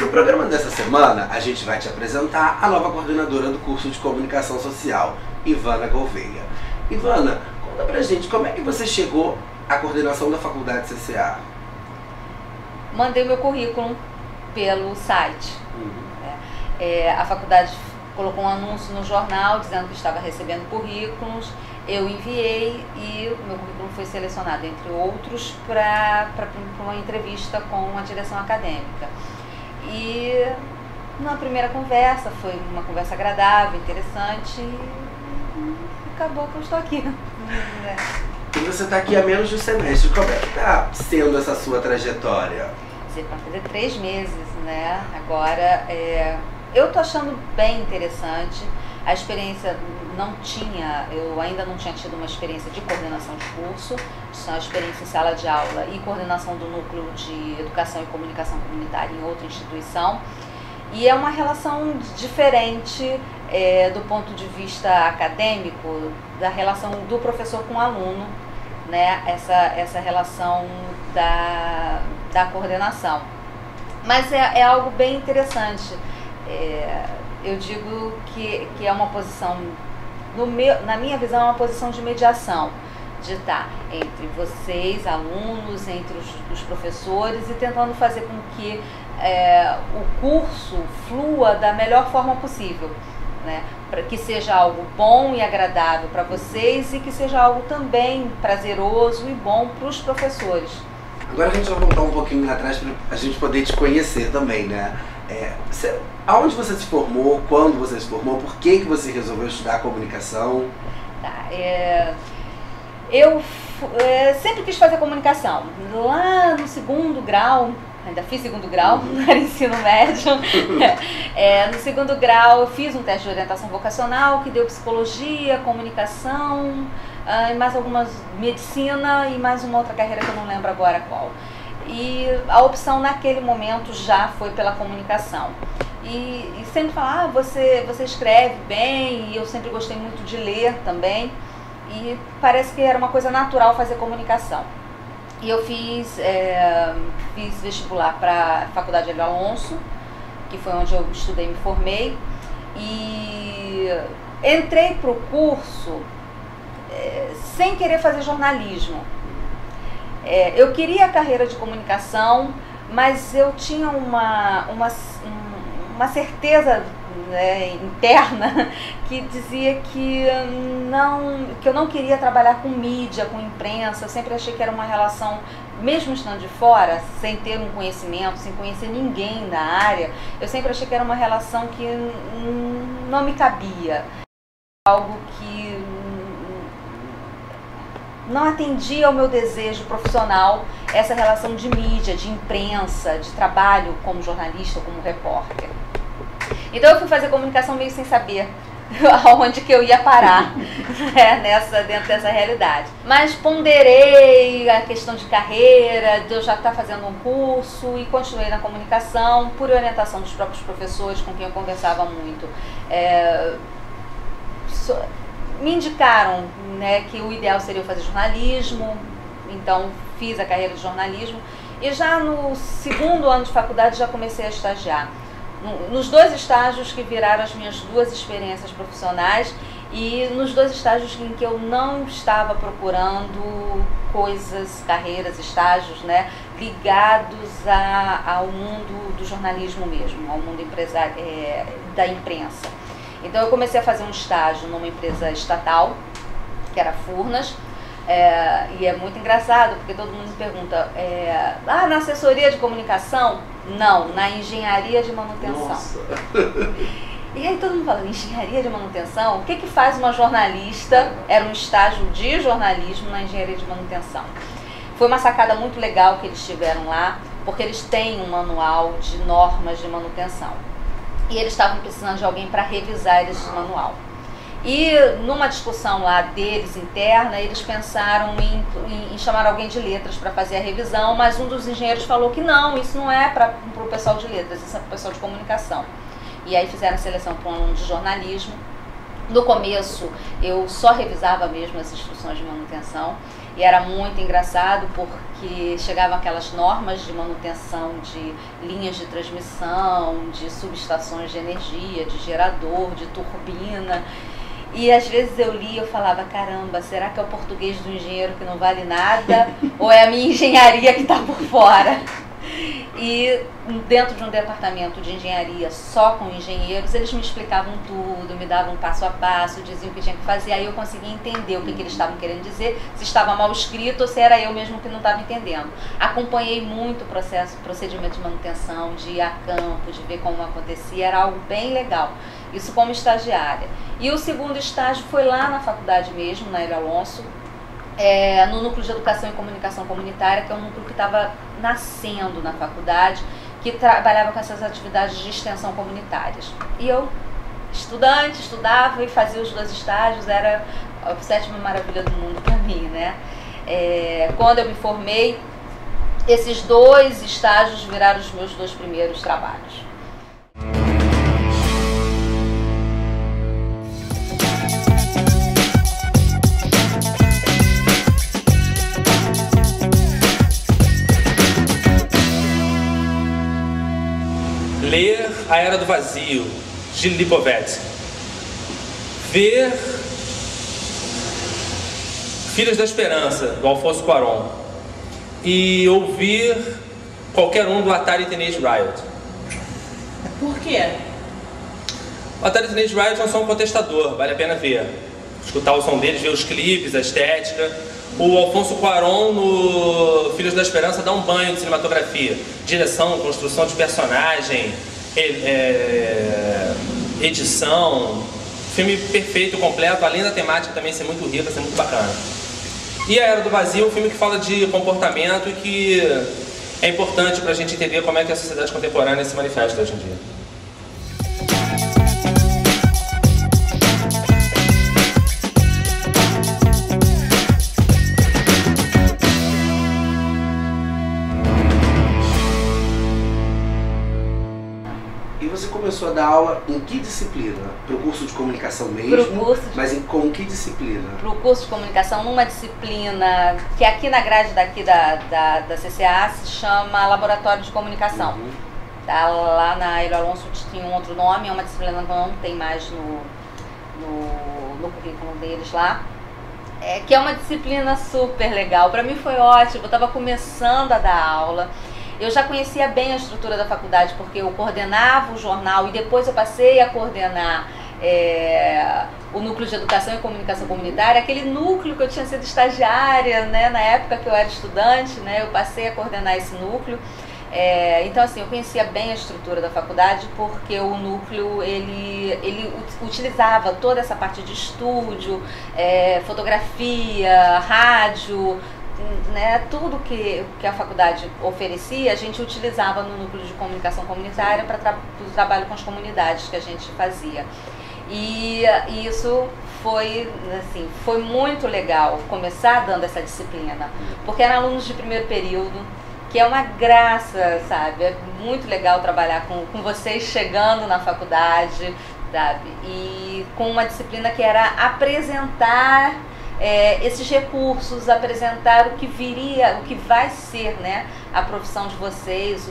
No programa dessa semana, a gente vai te apresentar a nova coordenadora do curso de Comunicação Social, Ivana Gouveia. Ivana, conta pra gente como é que você chegou à coordenação da Faculdade CCA? Mandei o meu currículo pelo site. A faculdade colocou um anúncio no jornal dizendo que estava recebendo currículos. Eu enviei e o meu currículo foi selecionado, entre outros, para uma entrevista com a direção acadêmica. E na primeira conversa, foi uma conversa agradável, interessante, e acabou que eu estou aqui. E você está aqui há menos de um semestre. Como é que está sendo essa sua trajetória? Vai fazer 3 meses, né? Agora, eu estou achando bem interessante. A experiência eu ainda não tinha tido uma experiência de coordenação de curso, só a experiência em sala de aula e coordenação do núcleo de educação e comunicação comunitária em outra instituição. E é uma relação diferente do ponto de vista acadêmico, da relação do professor com o aluno, né? Essa relação da coordenação. Mas é algo bem interessante. Eu digo que é uma posição, na minha visão, é uma posição de mediação, de estar entre vocês, alunos, entre os professores, e tentando fazer com que o curso flua da melhor forma possível, né? Para que seja algo bom e agradável para vocês e que seja algo também prazeroso e bom para os professores. Agora a gente vai voltar um pouquinho atrás para a gente poder te conhecer também, né? Aonde você se formou, quando você se formou, por que você resolveu estudar comunicação? Eu sempre quis fazer comunicação. Lá no 2º grau, ainda fiz 2º grau, era ensino médio. No 2º grau eu fiz um teste de orientação vocacional que deu psicologia, comunicação, e mais algumas, medicina e mais uma outra carreira que eu não lembro agora qual. E a opção naquele momento já foi pela comunicação. E sempre falar, você escreve bem, e eu sempre gostei muito de ler também, e parece que era uma coisa natural fazer comunicação. E eu fiz vestibular para a Faculdade Hélio Alonso, que foi onde eu estudei e me formei, e entrei para o curso sem querer fazer jornalismo. Eu queria a carreira de comunicação, mas eu tinha uma certeza, né, interna, que dizia que eu não queria trabalhar com mídia, com imprensa. Eu sempre achei que era uma relação, mesmo estando de fora, sem ter um conhecimento, sem conhecer ninguém da área, eu sempre achei que era uma relação que não me cabia. Algo que não atendia ao meu desejo profissional, essa relação de mídia, de imprensa, de trabalho como jornalista ou como repórter. Então eu fui fazer comunicação meio sem saber aonde que eu ia parar, né, dentro dessa realidade. Mas ponderei a questão de carreira, de eu já estar fazendo um curso, e continuei na comunicação por orientação dos próprios professores com quem eu conversava muito. Me indicaram, né, que o ideal seria eu fazer jornalismo, então fiz a carreira de jornalismo, e já no 2º ano de faculdade já comecei a estagiar. Nos 2 estágios que viraram as minhas 2 experiências profissionais, e nos 2 estágios em que eu não estava procurando coisas, carreiras, estágios, né, ligados ao mundo do jornalismo mesmo, ao mundo da imprensa. Então eu comecei a fazer um estágio numa empresa estatal, que era Furnas, e é muito engraçado, porque todo mundo me pergunta, na assessoria de comunicação? Não, na engenharia de manutenção. Nossa. E aí todo mundo fala, engenharia de manutenção? O que faz uma jornalista? Era um estágio de jornalismo na engenharia de manutenção. Foi uma sacada muito legal que eles tiveram lá, porque eles têm um manual de normas de manutenção. E eles estavam precisando de alguém para revisar esse manual. E numa discussão lá deles interna, eles pensaram em chamar alguém de letras para fazer a revisão, mas um dos engenheiros falou que não, isso não é para o pessoal de letras, isso é para o pessoal de comunicação. E aí fizeram a seleção para um aluno de jornalismo, No começo, eu só revisava mesmo as instruções de manutenção e era muito engraçado porque chegavam aquelas normas de manutenção de linhas de transmissão, de subestações de energia, de gerador, de turbina. E às vezes eu lia e eu falava, caramba, será que é o português do engenheiro que não vale nada ou é a minha engenharia que está por fora? E dentro de um departamento de engenharia só com engenheiros, eles me explicavam tudo, me davam passo a passo, diziam o que tinha que fazer, aí eu conseguia entender o que eles estavam querendo dizer, se estava mal escrito ou se era eu mesmo que não estava entendendo. Acompanhei muito o procedimento de manutenção, de ir a campo, de ver como acontecia, era algo bem legal, isso como estagiária. E o segundo estágio foi lá na faculdade mesmo, na Hélio Alonso, no Núcleo de Educação e Comunicação Comunitária, que é um núcleo que estava nascendo na faculdade, que trabalhava com essas atividades de extensão comunitárias. E eu, estudante, estudava e fazia os 2 estágios, era a 7ª maravilha do mundo para mim, né? Quando eu me formei, esses 2 estágios viraram os meus 2 primeiros trabalhos. Ler A Era do Vazio, Gilles Lipovetsky. Ver Filhos da Esperança, do Alfonso Cuarón. E ouvir qualquer um do Atari Teenage Riot. Por quê? O Atari Teenage Riot é um som contestador, vale a pena ver. Escutar o som deles, ver os clipes, a estética. O Alfonso Cuarón no Filhos da Esperança dá um banho de cinematografia. Direção, construção de personagem, edição. Filme perfeito, completo, além da temática também ser muito rica, ser muito bacana. E A Era do Vazio é um filme que fala de comportamento e que é importante pra gente entender como é que a sociedade contemporânea se manifesta hoje em dia. Você começou a dar aula em que disciplina? Para o curso de comunicação mesmo? Mas com que disciplina? Para o curso de comunicação, numa disciplina que aqui na grade daqui da CCA se chama Laboratório de Comunicação. Uhum. Tá, lá na Hélio Alonso tinha um outro nome, é uma disciplina que não tem mais no currículo deles lá. Que é uma disciplina super legal. Para mim foi ótimo, eu estava começando a dar aula. Eu já conhecia bem a estrutura da faculdade, porque eu coordenava o jornal e depois eu passei a coordenar o Núcleo de Educação e Comunicação Comunitária, aquele núcleo que eu tinha sido estagiária, né, na época que eu era estudante, né, eu passei a coordenar esse núcleo. Então, assim, eu conhecia bem a estrutura da faculdade, porque o núcleo, ele utilizava toda essa parte de estúdio, fotografia, rádio, né, tudo que a faculdade oferecia, a gente utilizava no Núcleo de Comunicação Comunitária para o trabalho com as comunidades que a gente fazia. E isso foi muito legal começar dando essa disciplina, porque eram alunos de primeiro período, que é uma graça, sabe? É muito legal trabalhar com vocês chegando na faculdade, sabe? E com uma disciplina que era apresentar esses recursos, apresentar o que viria, o que vai ser, né, a profissão de vocês,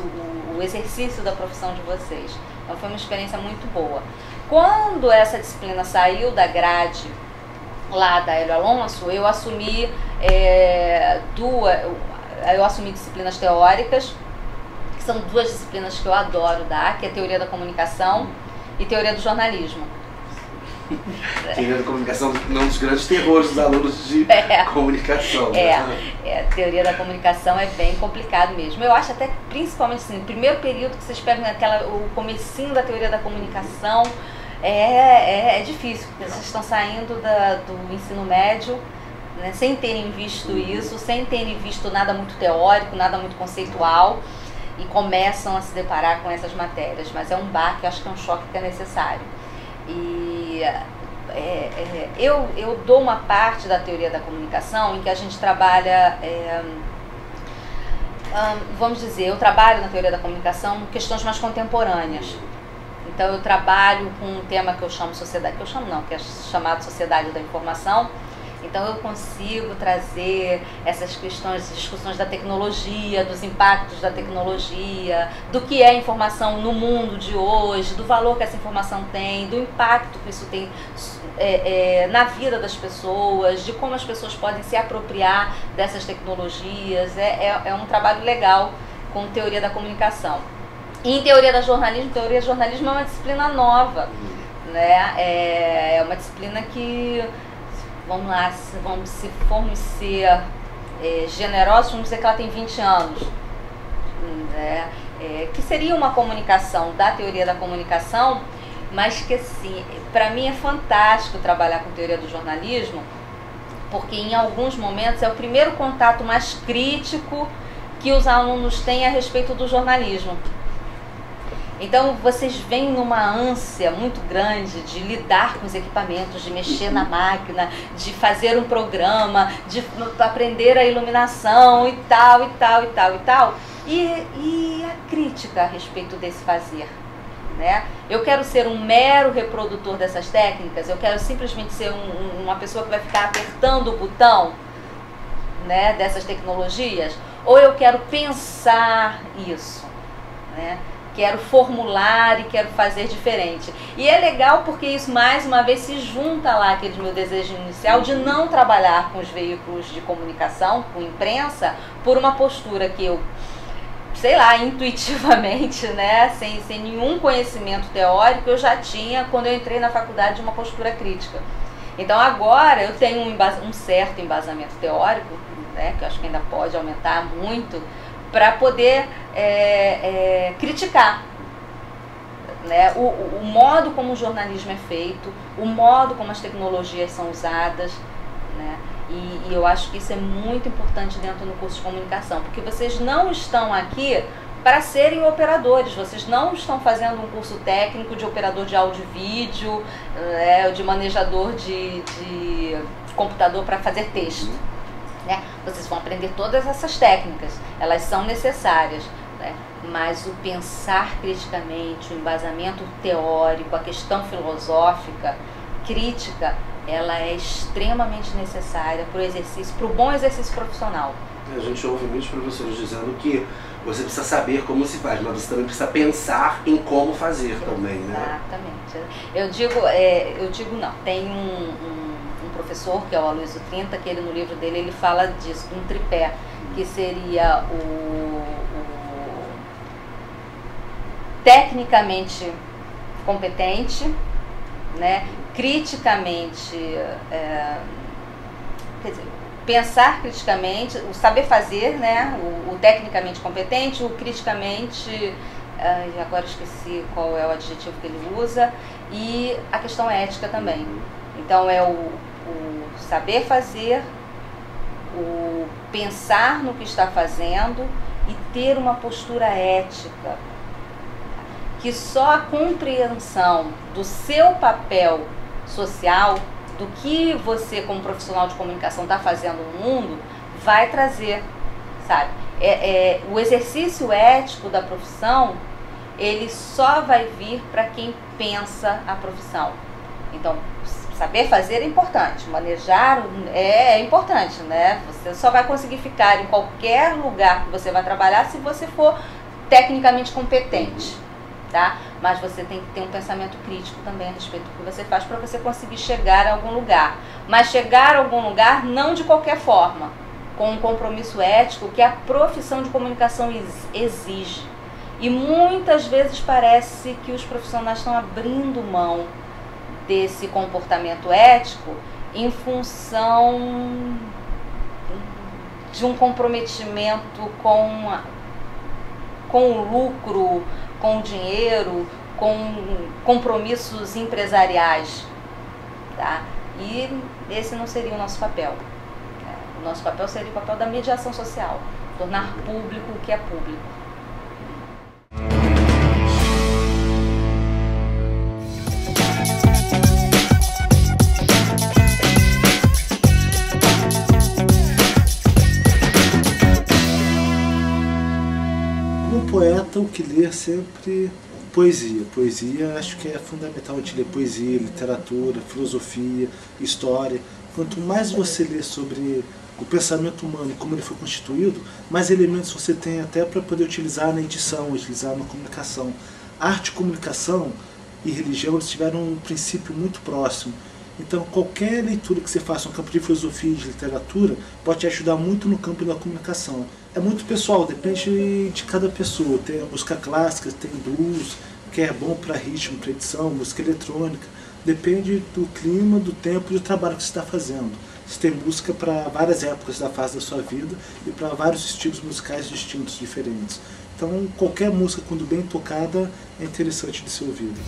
o exercício da profissão de vocês. Então foi uma experiência muito boa. Quando essa disciplina saiu da grade lá da Hélio Alonso, eu assumi disciplinas teóricas, que são 2 disciplinas que eu adoro dar, que é Teoria da Comunicação e Teoria do Jornalismo. Teoria da comunicação não dos grandes terrores dos alunos de comunicação. Teoria da comunicação é bem complicado mesmo. Eu acho até, principalmente assim, no primeiro período que vocês pegam o comecinho da teoria da comunicação, é difícil, porque vocês estão saindo do ensino médio, né, sem terem visto isso, sem terem visto nada muito teórico, nada muito conceitual, e começam a se deparar com essas matérias. Mas é um baque, acho que é um choque que é necessário. E eu dou uma parte da teoria da comunicação em que a gente trabalha, vamos dizer, eu trabalho na teoria da comunicação questões mais contemporâneas, Então eu trabalho com um tema que eu chamo sociedade, que eu chamo não, que é chamado Sociedade da Informação. Então eu consigo trazer essas questões, discussões da tecnologia, dos impactos da tecnologia, do que é informação no mundo de hoje, do valor que essa informação tem, do impacto que isso tem na vida das pessoas, de como as pessoas podem se apropriar dessas tecnologias. É um trabalho legal com teoria da comunicação. E em teoria do jornalismo é uma disciplina nova, né? É uma disciplina que, vamos lá, se formos ser generosos, vamos dizer que ela tem 20 anos, né? Que seria uma comunicação da teoria da comunicação, mas que, assim, para mim é fantástico trabalhar com teoria do jornalismo, porque em alguns momentos é o primeiro contato mais crítico que os alunos têm a respeito do jornalismo. Então vocês vêm numa ânsia muito grande de lidar com os equipamentos, de mexer na máquina, de fazer um programa, de aprender a iluminação e tal, e tal, e tal, e tal. E a crítica a respeito desse fazer, né? Eu quero ser um mero reprodutor dessas técnicas, eu quero simplesmente ser uma pessoa que vai ficar apertando o botão, né, dessas tecnologias, ou eu quero pensar isso, né? Quero formular e quero fazer diferente. E é legal porque isso, mais uma vez, se junta lá aquele meu desejo inicial de não trabalhar com os veículos de comunicação, com imprensa, por uma postura que eu, sei lá, intuitivamente, né, sem nenhum conhecimento teórico, eu já tinha, quando eu entrei na faculdade, uma postura crítica. Então agora eu tenho um certo embasamento teórico, né, que eu acho que ainda pode aumentar muito, para poder criticar, né, o modo como o jornalismo é feito, o modo como as tecnologias são usadas, né, e eu acho que isso é muito importante dentro do curso de comunicação, porque vocês não estão aqui para serem operadores, vocês não estão fazendo um curso técnico de operador de áudio e vídeo, de manejador de computador para fazer texto. Né? Vocês vão aprender todas essas técnicas, elas são necessárias, né? Mas o pensar criticamente, o embasamento teórico, a questão filosófica, crítica, ela é extremamente necessária para o bom exercício profissional. A gente ouve muitos professores dizendo que você precisa saber como se faz, mas você também precisa pensar em como fazer também, né? Exatamente. Eu digo não, tem um professor, que é o Aloysio Trinta, que ele, no livro dele, ele fala disso, de um tripé, que seria o tecnicamente competente, né, criticamente, quer dizer, pensar criticamente, o saber fazer, né, o tecnicamente competente, o criticamente, agora esqueci qual é o adjetivo que ele usa, e a questão ética também. Então é o saber fazer, o pensar no que está fazendo e ter uma postura ética, que só a compreensão do seu papel social, do que você como profissional de comunicação está fazendo no mundo, vai trazer, sabe? O exercício ético da profissão, ele só vai vir para quem pensa a profissão. Então, saber fazer é importante, manejar é importante, né? Você só vai conseguir ficar em qualquer lugar que você vai trabalhar se você for tecnicamente competente, tá? Mas você tem que ter um pensamento crítico também a respeito do que você faz para você conseguir chegar a algum lugar. Mas chegar a algum lugar não de qualquer forma, com um compromisso ético que a profissão de comunicação exige. E muitas vezes parece que os profissionais estão abrindo mão desse comportamento ético em função de um comprometimento com o lucro, com o dinheiro, com compromissos empresariais, tá? E esse não seria o nosso papel. O nosso papel seria o papel da mediação social, tornar público o que é público. Poeta, o que ler sempre Poesia. Poesia acho que é fundamental de ler poesia, literatura, filosofia, história. Quanto mais você lê sobre o pensamento humano e como ele foi constituído, mais elementos você tem até para poder utilizar na edição, utilizar na comunicação. Arte, comunicação e religião eles tiveram um princípio muito próximo. Então qualquer leitura que você faça no campo de filosofia e de literatura pode te ajudar muito no campo da comunicação. É muito pessoal, depende de cada pessoa. Tem a música clássica, tem blues, que é bom para ritmo, para edição, música eletrônica. Depende do clima, do tempo e do trabalho que você está fazendo. Você tem música para várias épocas da fase da sua vida e para vários estilos musicais distintos, diferentes. Então qualquer música, quando bem tocada, é interessante de ser ouvida.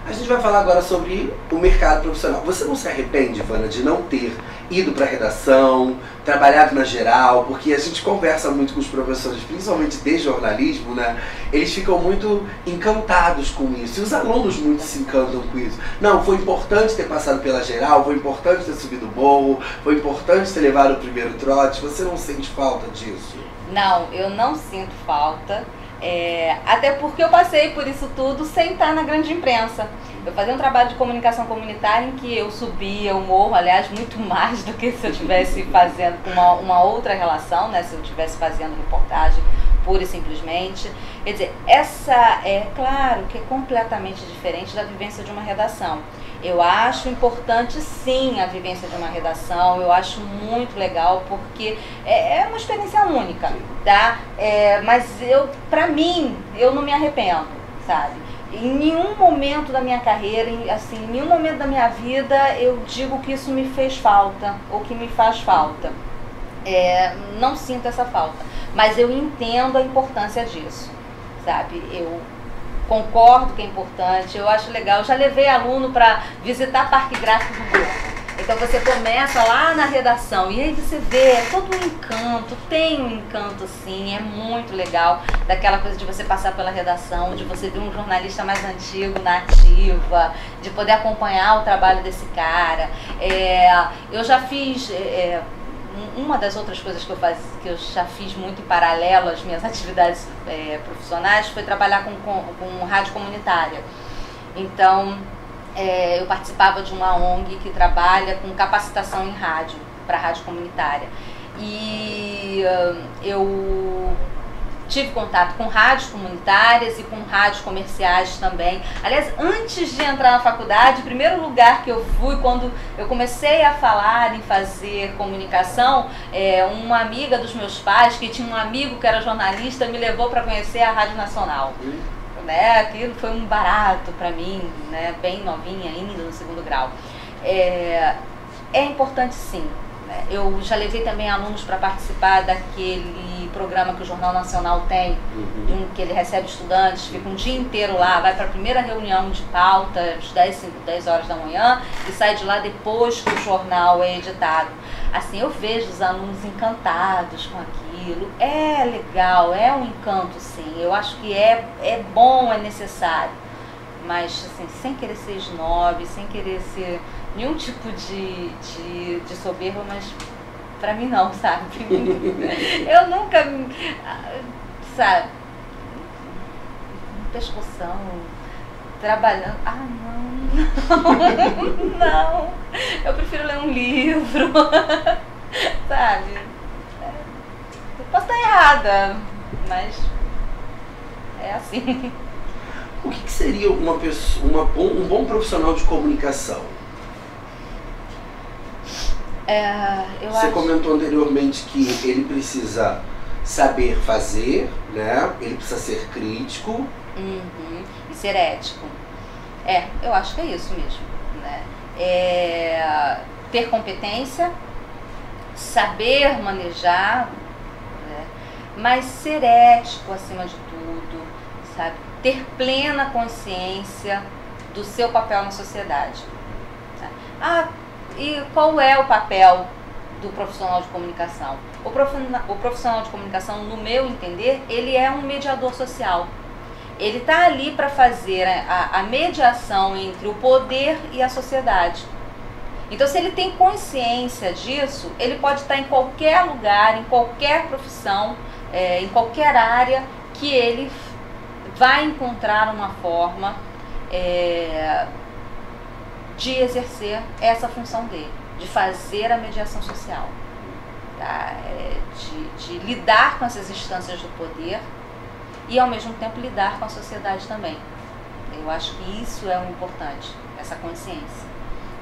A gente vai falar agora sobre o mercado profissional. Você não se arrepende, Ivana, de não ter ido para a redação, trabalhado na geral? Porque a gente conversa muito com os professores, principalmente de jornalismo, né? Eles ficam muito encantados com isso. E os alunos muito se encantam com isso. Não, foi importante ter passado pela geral, foi importante ter subido o morro, foi importante ter levado o primeiro trote. Você não sente falta disso? Não, eu não sinto falta. Até porque eu passei por isso tudo sem estar na grande imprensa. Eu fazia um trabalho de comunicação comunitária em que eu subia o morro, aliás, muito mais do que se eu estivesse fazendo com uma outra relação, né? Se eu estivesse fazendo reportagem pura e simplesmente. Quer dizer, essa é claro que é completamente diferente da vivência de uma redação. Eu acho importante sim a vivência de uma redação, eu acho muito legal porque é uma experiência única, tá? Mas pra mim, eu não me arrependo, sabe? Em nenhum momento da minha carreira, assim, em nenhum momento da minha vida eu digo que isso me fez falta ou que me faz falta. Não sinto essa falta, mas eu entendo a importância disso, sabe? Eu concordo que é importante, eu acho legal. Eu já levei aluno para visitar Parque Gráfico do Globo. Então você começa lá na redação e aí você vê todo um encanto, tem um encanto sim, é muito legal. Daquela coisa de você passar pela redação, de você ver um jornalista mais antigo na ativa, de poder acompanhar o trabalho desse cara. Eu já fiz... uma das outras coisas que eu já fiz muito em paralelo às minhas atividades profissionais foi trabalhar com rádio comunitária. Então, eu participava de uma ONG que trabalha com capacitação em rádio, para rádio comunitária. E eu tive contato com rádios comunitárias e com rádios comerciais também. Aliás, antes de entrar na faculdade, o primeiro lugar que eu fui, quando eu comecei a falar em fazer comunicação, uma amiga dos meus pais, que tinha um amigo que era jornalista, me levou para conhecer a Rádio Nacional. Aquilo foi um barato para mim, né? Bem novinha ainda, no segundo grau. É importante sim. Eu já levei também alunos para participar daquele programa que o Jornal Nacional tem, que ele recebe estudantes, fica um dia inteiro lá, vai para a primeira reunião de pauta, às 10 horas da manhã, e sai de lá depois que o jornal é editado. Assim, eu vejo os alunos encantados com aquilo, é legal, é um encanto sim, eu acho que é bom, é necessário, mas assim, sem querer ser snob, sem querer ser nenhum tipo de soberba, mas pra mim não, sabe? Eu nunca, sabe, pescoção, trabalhando, não, eu prefiro ler um livro, sabe? Eu posso estar errada, mas é assim. O que seria um bom profissional de comunicação? Você comentou anteriormente que ele precisa saber fazer, né? Ele precisa ser crítico. E ser ético. Eu acho que é isso mesmo, né? Ter competência, saber manejar, né? Mas ser ético acima de tudo, sabe? Ter plena consciência do seu papel na sociedade. E qual é o papel do profissional de comunicação? O profissional de comunicação, no meu entender, ele é um mediador social. Ele está ali para fazer a mediação entre o poder e a sociedade. Então, se ele tem consciência disso, ele pode estar em qualquer lugar, em qualquer profissão, em qualquer área, que ele vai encontrar uma forma de exercer essa função dele, de fazer a mediação social, tá? De lidar com essas instâncias do poder e, ao mesmo tempo, lidar com a sociedade também. Eu acho que isso é o importante, essa consciência.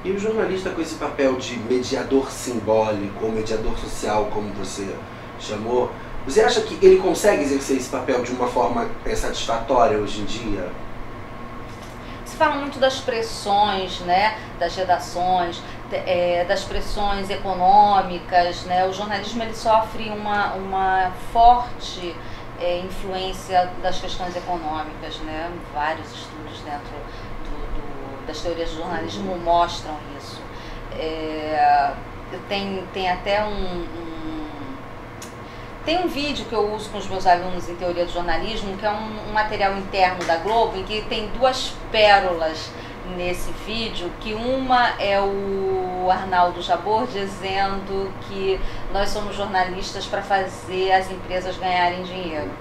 E o jornalista com esse papel de mediador simbólico, ou mediador social, como você chamou, você acha que ele consegue exercer esse papel de uma forma satisfatória hoje em dia? Se fala muito das pressões, né, das redações, das pressões econômicas, né? O jornalismo ele sofre uma forte influência das questões econômicas, né? Vários estudos dentro das teorias do jornalismo mostram isso. Tem até tem um vídeo que eu uso com os meus alunos em teoria do jornalismo, que é um material interno da Globo, em que tem duas pérolas nesse vídeo, que uma é o Arnaldo Jabor dizendo que nós somos jornalistas para fazer as empresas ganharem dinheiro.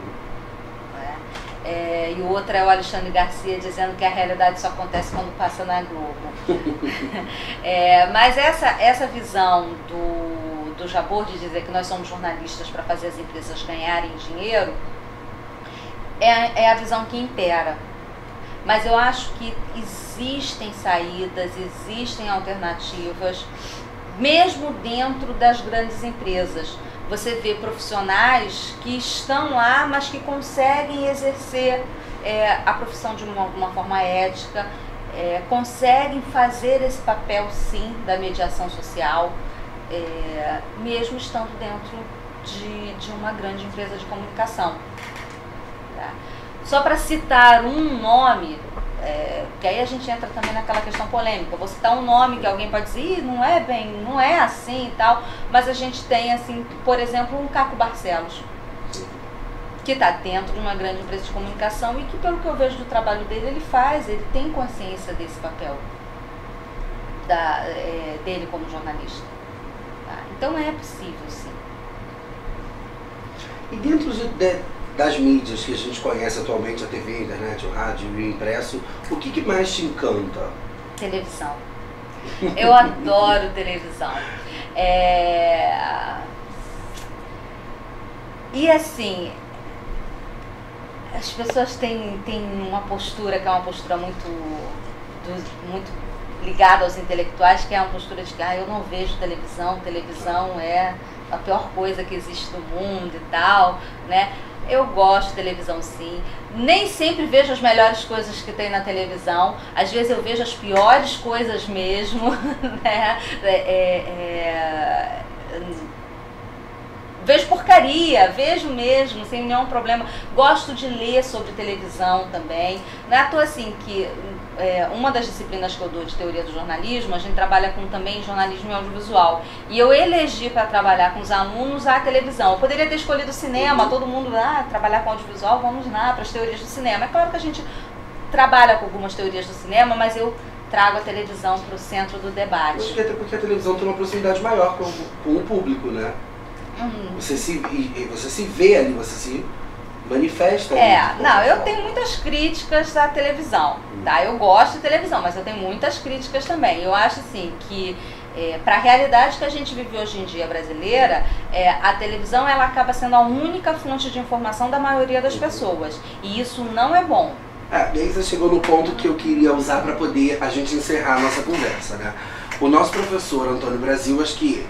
E o outro é o Alexandre Garcia dizendo que a realidade só acontece quando passa na Globo. Mas essa visão do Jabor de dizer que nós somos jornalistas para fazer as empresas ganharem dinheiro é a visão que impera. Mas eu acho que existem saídas, existem alternativas, mesmo dentro das grandes empresas. Você vê profissionais que estão lá, mas que conseguem exercer a profissão de uma forma ética, conseguem fazer esse papel, sim, da mediação social, mesmo estando dentro de uma grande empresa de comunicação. Tá? Só para citar um nome, que aí a gente entra também naquela questão polêmica. Vou citar um nome que alguém pode dizer, não é assim e tal, mas a gente tem, assim, por exemplo, um Caco Barcelos, que está dentro de uma grande empresa de comunicação e que, pelo que eu vejo do trabalho dele, ele tem consciência desse papel dele como jornalista. Tá? Então é possível, sim. E dentro das mídias que a gente conhece atualmente, a TV, a internet, o rádio e o impresso, o que mais te encanta? Televisão. Eu adoro televisão. E assim, as pessoas têm uma postura que é uma postura muito ligada aos intelectuais, que é uma postura de que eu não vejo televisão é a pior coisa que existe no mundo e tal, né? Eu gosto de televisão, sim. Nem sempre vejo as melhores coisas que tem na televisão. Às vezes eu vejo as piores coisas mesmo, né? Vejo porcaria, vejo mesmo, sem nenhum problema. Gosto de ler sobre televisão também. Não é à toa assim que uma das disciplinas que eu dou de teoria do jornalismo, a gente trabalha com também jornalismo e audiovisual. E eu elegi para trabalhar com os alunos a televisão. Eu poderia ter escolhido cinema, todo mundo trabalhar com audiovisual, vamos lá para as teorias do cinema. É claro que a gente trabalha com algumas teorias do cinema, mas eu trago a televisão para o centro do debate. Acho que até porque a televisão tem uma proximidade maior com o público, né? Você se vê ali, você se manifesta. Eu tenho muitas críticas à televisão, tá? Eu gosto de televisão, mas eu tenho muitas críticas também. Eu acho assim que para a realidade que a gente vive hoje em dia brasileira, a televisão ela acaba sendo a única fonte de informação da maioria das pessoas. E isso não é bom. E aí você chegou no ponto que eu queria usar para poder a gente encerrar a nossa conversa, né? O nosso professor Antônio Brasil, acho que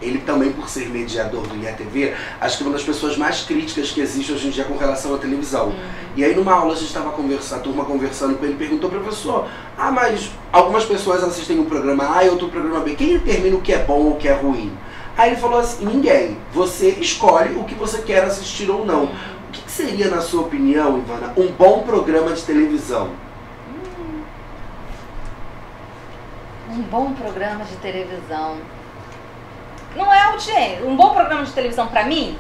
ele também, por ser mediador do IATV, acho que é uma das pessoas mais críticas que existe hoje em dia com relação à televisão. E aí numa aula a gente estava a turma conversando com ele, perguntou, professor, mas algumas pessoas assistem um programa A e outro programa B, quem determina o que é bom ou o que é ruim? Aí ele falou assim, ninguém, você escolhe o que você quer assistir ou não. O que seria, na sua opinião, Ivana, um bom programa de televisão? Um bom programa de televisão. Não é audiência. Um bom programa de televisão para mim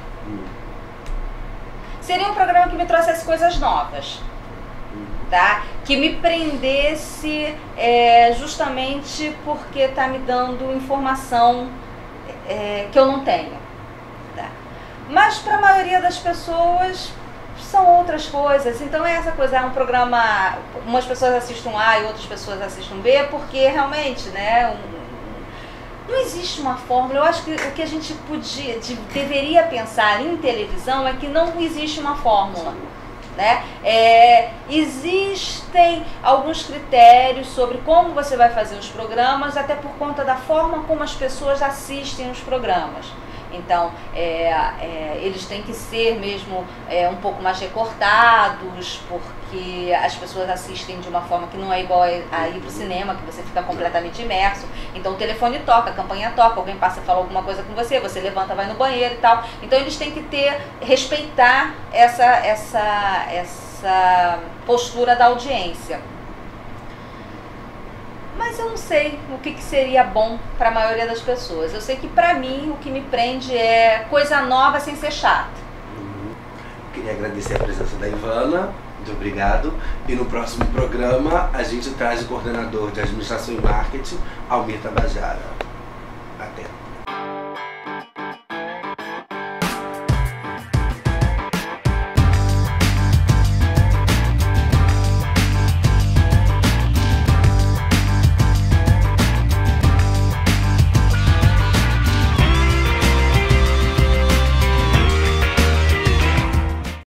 seria um programa que me trouxesse coisas novas. tá? Que me prendesse justamente porque está me dando informação que eu não tenho. Tá? Mas para a maioria das pessoas são outras coisas. Então é essa coisa, é um programa, umas pessoas assistem A e outras pessoas assistem B, porque realmente, né, não existe uma fórmula. Eu acho que o que a gente deveria pensar em televisão é que não existe uma fórmula. Né? Existem alguns critérios sobre como você vai fazer os programas, até por conta da forma como as pessoas assistem os programas. Então, eles têm que ser mesmo um pouco mais recortados, porque as pessoas assistem de uma forma que não é igual a ir para o cinema, que você fica completamente imerso. Então o telefone toca, a campanha toca, alguém passa e fala alguma coisa com você, você levanta, vai no banheiro e tal. Então eles têm que respeitar essa postura da audiência. Mas eu não sei o que seria bom para a maioria das pessoas. Eu sei que para mim o que me prende é coisa nova sem ser chata. Queria agradecer a presença da Ivana, muito obrigado. E no próximo programa a gente traz o coordenador de administração e marketing, Almir Tabajara. Até.